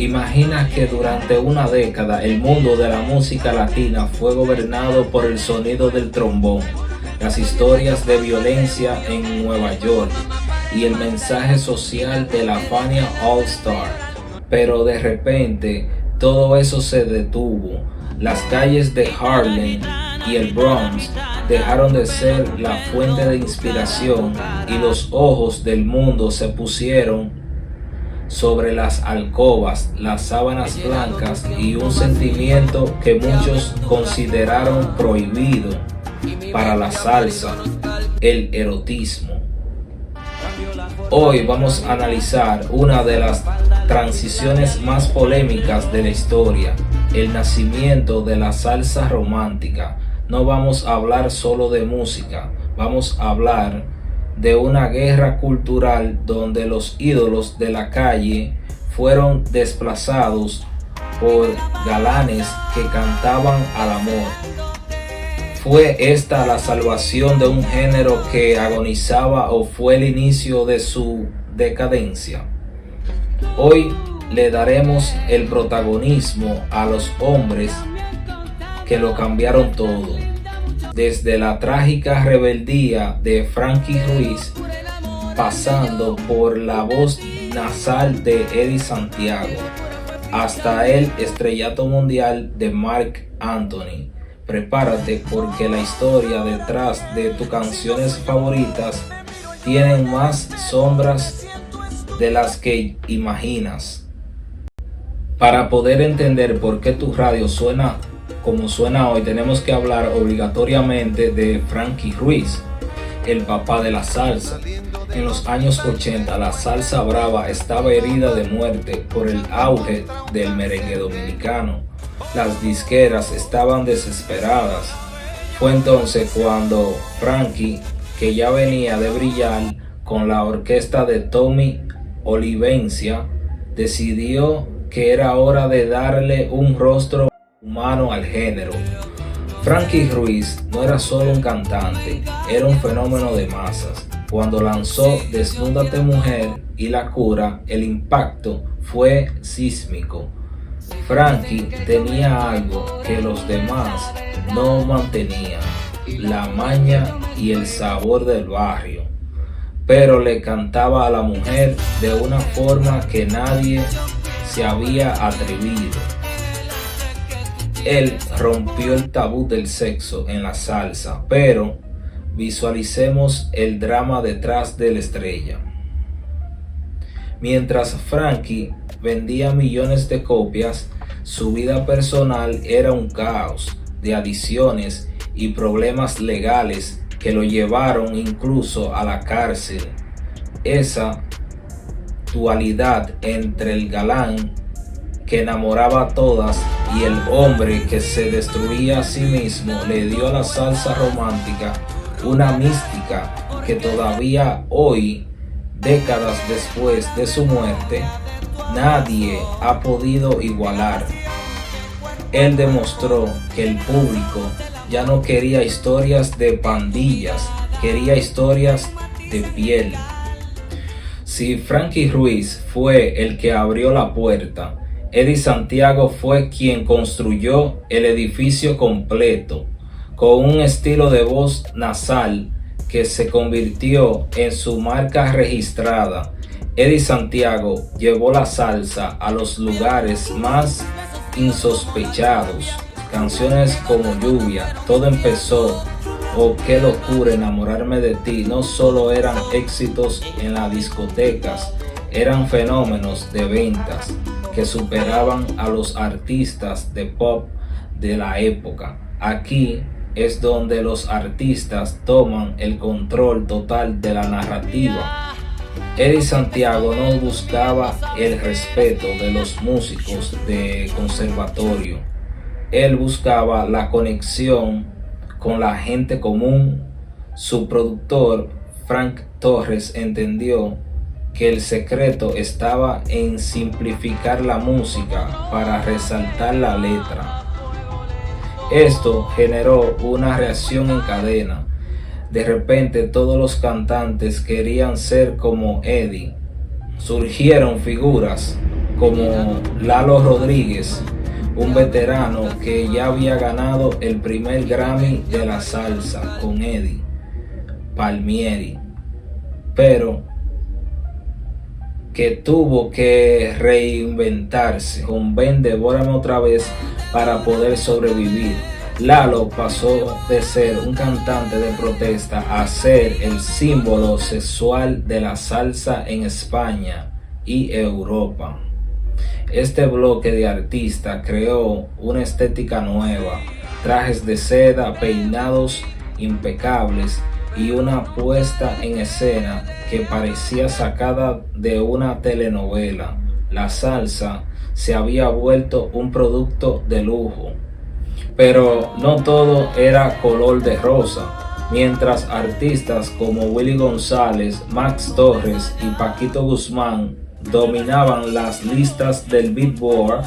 Imagina que durante una década el mundo de la música latina fue gobernado por el sonido del trombón, las historias de violencia en Nueva York y el mensaje social de la Fania All Star. Pero de repente todo eso se detuvo. Las calles de Harlem y el Bronx dejaron de ser la fuente de inspiración y los ojos del mundo se pusieron sobre las alcobas, las sábanas blancas y un sentimiento que muchos consideraron prohibido para la salsa, el erotismo. Hoy vamos a analizar una de las transiciones más polémicas de la historia, el nacimiento de la salsa romántica. No vamos a hablar solo de música, vamos a hablar de una guerra cultural donde los ídolos de la calle fueron desplazados por galanes que cantaban al amor. ¿Fue esta la salvación de un género que agonizaba o fue el inicio de su decadencia? Hoy le daremos el protagonismo a los hombres que lo cambiaron todo. Desde la trágica rebeldía de Frankie Ruiz, pasando por la voz nasal de Eddie Santiago, hasta el estrellato mundial de Marc Anthony. Prepárate porque la historia detrás de tus canciones favoritas tienen más sombras de las que imaginas. Para poder entender por qué tu radio suena como suena hoy, tenemos que hablar obligatoriamente de Frankie Ruiz, el papá de la salsa. En los años 80 la salsa brava estaba herida de muerte por el auge del merengue dominicano. Las disqueras estaban desesperadas. Fue entonces cuando Frankie, que ya venía de brillar con la orquesta de Tommy Olivencia, decidió que era hora de darle un rostro humano al género. Frankie Ruiz no era solo un cantante, era un fenómeno de masas. Cuando lanzó Desnúdate Mujer y La Cura, el impacto fue sísmico. Frankie tenía algo que los demás no mantenían, la maña y el sabor del barrio, pero le cantaba a la mujer de una forma que nadie se había atrevido. Él rompió el tabú del sexo en la salsa, pero visualicemos el drama detrás de la estrella. Mientras Frankie vendía millones de copias, su vida personal era un caos de adicciones y problemas legales que lo llevaron incluso a la cárcel. Esa dualidad entre el galán que enamoraba a todas y el hombre que se destruía a sí mismo le dio a la salsa romántica una mística que todavía hoy, décadas después de su muerte, nadie ha podido igualar. Él demostró que el público ya no quería historias de pandillas, quería historias de piel. Si Frankie Ruiz fue el que abrió la puerta, Eddie Santiago fue quien construyó el edificio completo, con un estilo de voz nasal que se convirtió en su marca registrada. Eddie Santiago llevó la salsa a los lugares más insospechados. Canciones como Lluvia, Todo Empezó o Qué locura enamorarme de ti no solo eran éxitos en las discotecas, eran fenómenos de ventas que superaban a los artistas de pop de la época. Aquí es donde los artistas toman el control total de la narrativa. Eddie Santiago no buscaba el respeto de los músicos de conservatorio. Él buscaba la conexión con la gente común. Su productor, Frank Torres, entendió que el secreto estaba en simplificar la música para resaltar la letra. Esto generó una reacción en cadena. De repente todos los cantantes querían ser como Eddie. Surgieron figuras como Lalo Rodríguez, un veterano que ya había ganado el primer Grammy de la salsa con Eddie Palmieri, pero que tuvo que reinventarse con Ven, devórame otra vez para poder sobrevivir. Lalo pasó de ser un cantante de protesta a ser el símbolo sexual de la salsa en España y Europa. Este bloque de artistas creó una estética nueva, trajes de seda, peinados impecables y una puesta en escena que parecía sacada de una telenovela. La salsa se había vuelto un producto de lujo. Pero no todo era color de rosa. Mientras artistas como Willy González, Max Torres y Paquito Guzmán dominaban las listas del Billboard,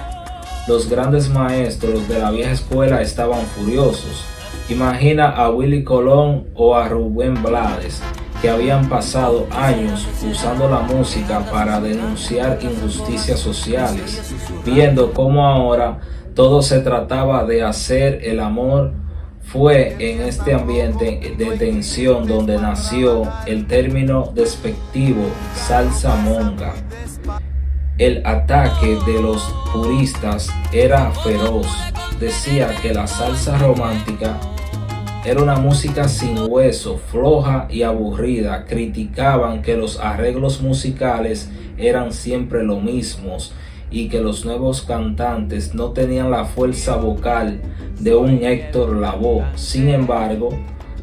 los grandes maestros de la vieja escuela estaban furiosos. Imagina a Willy Colón o a Rubén Blades, que habían pasado años usando la música para denunciar injusticias sociales, viendo cómo ahora todo se trataba de hacer el amor. Fue en este ambiente de tensión donde nació el término despectivo salsa monga. El ataque de los puristas era feroz. Decía que la salsa romántica era una música sin hueso, floja y aburrida. Criticaban que los arreglos musicales eran siempre los mismos y que los nuevos cantantes no tenían la fuerza vocal de un Héctor Lavoe. Sin embargo,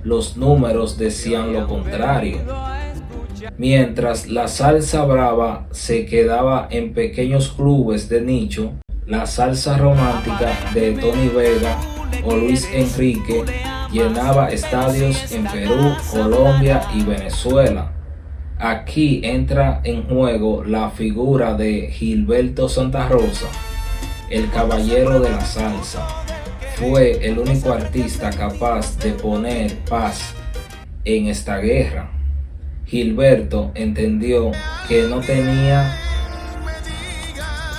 los números decían lo contrario. Mientras la salsa brava se quedaba en pequeños clubes de nicho, la salsa romántica de Tony Vega o Luis Enrique llenaba estadios en Perú, Colombia y Venezuela. Aquí entra en juego la figura de Gilberto Santa Rosa, el caballero de la salsa. Fue el único artista capaz de poner paz en esta guerra. Gilberto entendió que no tenía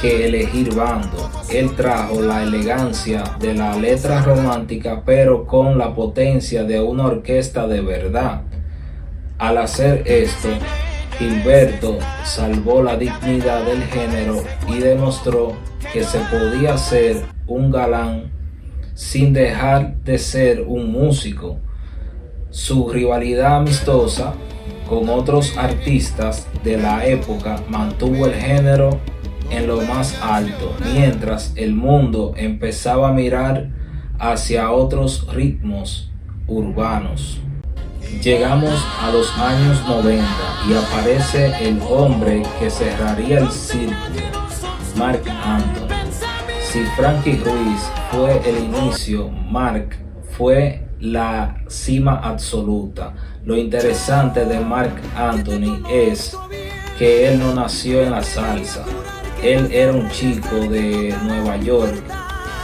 que elegir bando. Él trajo la elegancia de la letra romántica, pero con la potencia de una orquesta de verdad. Al hacer esto, Gilberto salvó la dignidad del género y demostró que se podía ser un galán sin dejar de ser un músico. Su rivalidad amistosa con otros artistas de la época mantuvo el género en lo más alto, mientras el mundo empezaba a mirar hacia otros ritmos urbanos. Llegamos a los años 90 y aparece el hombre que cerraría el círculo, Marc Anthony. Si Frankie Ruiz fue el inicio, Marc fue la cima absoluta. Lo interesante de Marc Anthony es que él no nació en la salsa. Él era un chico de Nueva York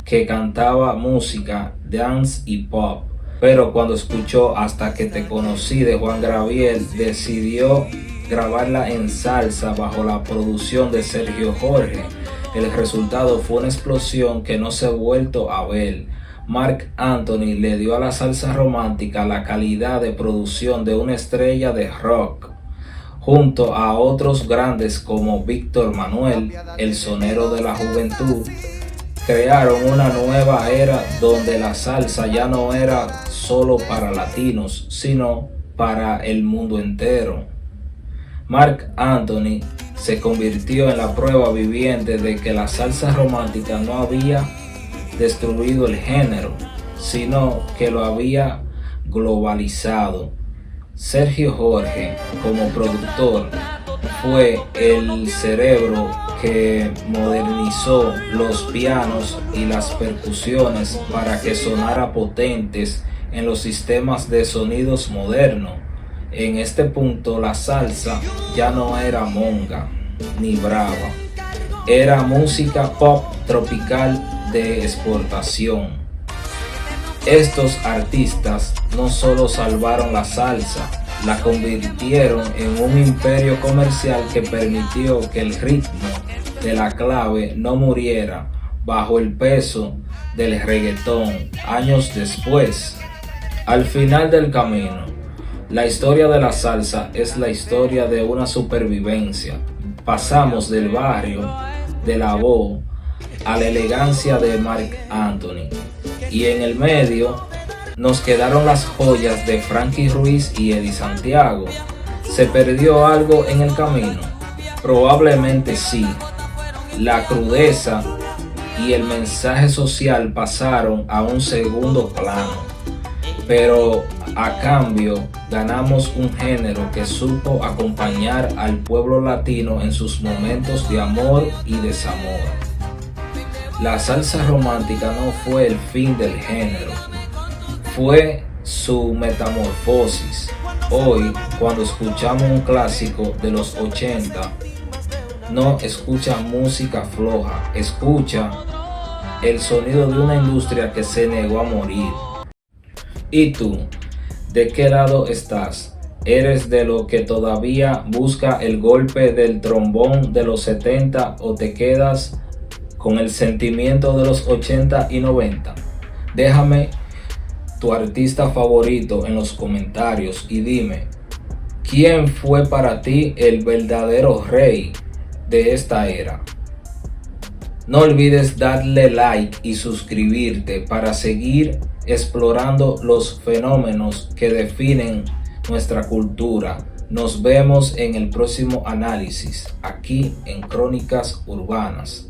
que cantaba música, dance y pop. Pero cuando escuchó Hasta que te conocí de Juan Gabriel, decidió grabarla en salsa bajo la producción de Sergio Jorge. El resultado fue una explosión que no se ha vuelto a ver. Marc Anthony le dio a la salsa romántica la calidad de producción de una estrella de rock, junto a otros grandes como Víctor Manuel, el sonero de la juventud. Crearon una nueva era donde la salsa ya no era solo para latinos, sino para el mundo entero. Marc Anthony se convirtió en la prueba viviente de que la salsa romántica no había destruido el género, sino que lo había globalizado. Sergio Jorge, como productor, fue el cerebro que modernizó los pianos y las percusiones para que sonara potentes en los sistemas de sonidos modernos. En este punto la salsa ya no era monga ni brava, era música pop tropical de exportación. Estos artistas no solo salvaron la salsa, la convirtieron en un imperio comercial que permitió que el ritmo de la clave no muriera bajo el peso del reggaetón años después. Al final del camino, la historia de la salsa es la historia de una supervivencia. Pasamos del barrio, de la voz, a la elegancia de Marc Anthony, y en el medio nos quedaron las joyas de Frankie Ruiz y Eddie Santiago. ¿Se perdió algo en el camino? Probablemente sí. La crudeza y el mensaje social pasaron a un segundo plano, pero a cambio ganamos un género que supo acompañar al pueblo latino en sus momentos de amor y desamor. La salsa romántica no fue el fin del género, fue su metamorfosis. Hoy, cuando escuchamos un clásico de los 80, no escucha música floja, escucha el sonido de una industria que se negó a morir. ¿Y tú? ¿De qué lado estás? ¿Eres de lo que todavía busca el golpe del trombón de los 70 o te quedas con el sentimiento de los 80 y 90? Déjame tu artista favorito en los comentarios y dime, ¿quién fue para ti el verdadero rey de esta era? No olvides darle like y suscribirte para seguir explorando los fenómenos que definen nuestra cultura. Nos vemos en el próximo análisis, aquí en Crónicas Urbanas.